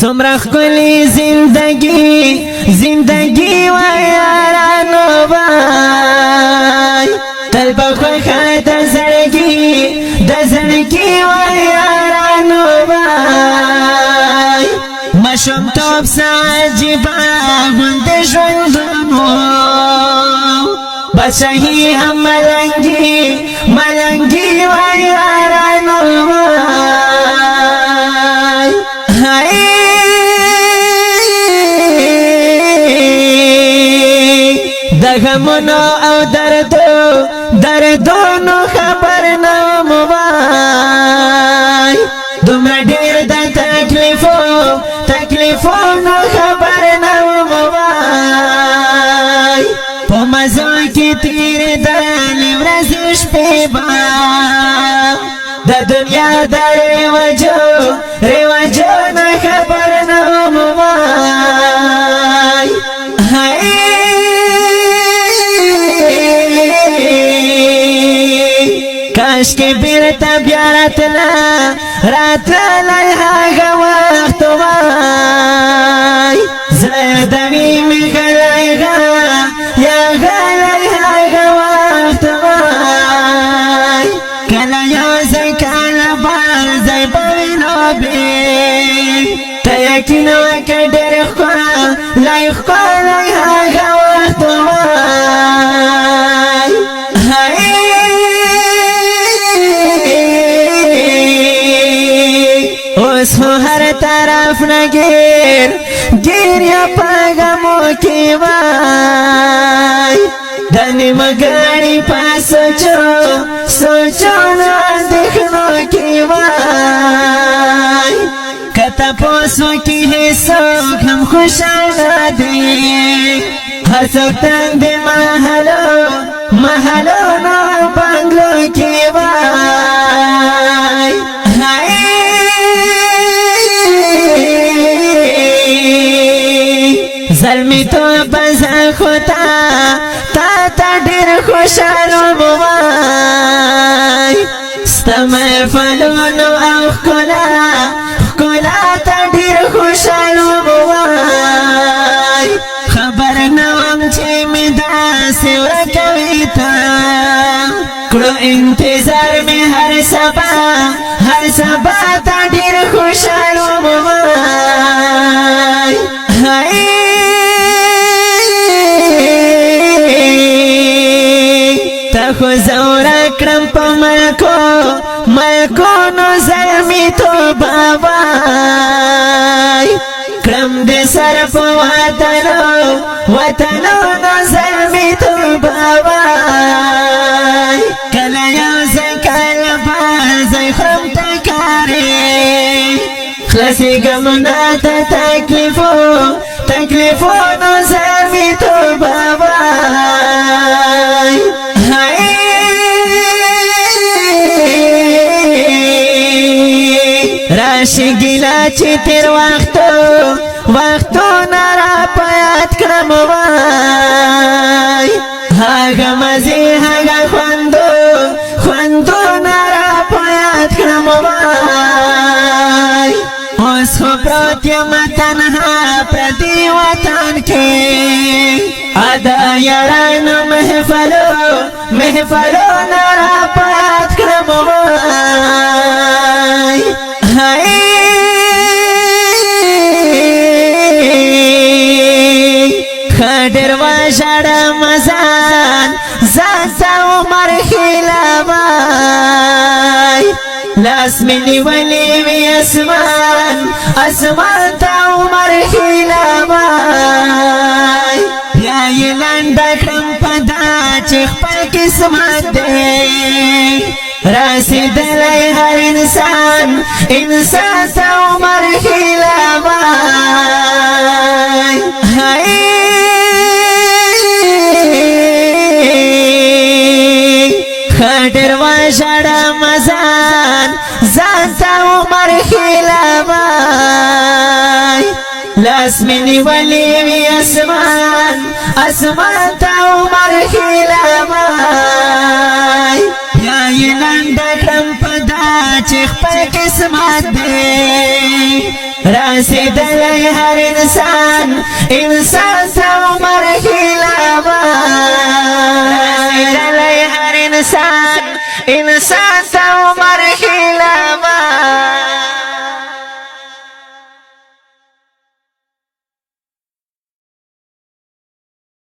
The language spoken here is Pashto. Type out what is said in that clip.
سمرا خلی زندگی زندگی و یارانو بای تل بخوخه دزرگی و یارانو بای مشم توب ساجبا گند ژوندمو بچهی هم ملنگی و یارانو بای دغمونو او دردونو خبر نو موای دومره ډیر د تکلیفونو خبر نو موای په مزو کې تیر د ورځې شپې با د دنیا د رواجو نه خبر نو موای کاش کې بیرته بیا راتله هغه وخت وای زړه د مې یا غلی هغه وخت وای کله یو ځای کله بل ځای به وینو ته یقین وکړه ډېر ښکلی هغه وخت وای اوس خو هر طرف نه گیر یا پاگمو کی وای د نیمه ګاډي په سوچو نه اندېښنو کې وای که تپوس وکړي هېڅوک هم خوشحاله دی هر څوک تنګ د محلو نه بنګلو کې وای زلمی تو بزا خوتا تا ډیر خوشحالو بوای ستمه فلونو او خکولا تا ډیر خوشحالو بوای خبر نوم چې می داسې ورکوي تا کړو انتظار می هر سبا تا ډیر خوشحالو بوای خو زورا کړم په ملکو نو زلمی تو بابای کړم د سر په وطنو نو زلمی تو بابای کله یو ځای کله بل ځای خورم تکارې خلاصېږم نه د تکلیفونو زلمی تو بابای راشي ګیلا چې تیر وختو نارا پیات کړم وای هغه مزي هغه خوندو نارا پیات کړم وای اوس خو پروت یم تنها پردي وطن کې ادا یارانو محفلو نارا پیات کړم وای خډر وشړم ځان ته عمر خیلوای لاس مې نیولې وي اسمان ته عمر خیلوای بیا یې لنډه کړم په دا چې خپل قسمت دی رسیدلی هر انسان ته عمر خیلوای خډر وشړم ځان ته عمر خیلوای لاس مې نیولې وي اسمان ته عمر خیلوای یا یې لنډه کړم په دا چې خپل قسمت دی رسیدلی هر انسان ته عمر هیله رسیدلی هر انسان ته عمر هیله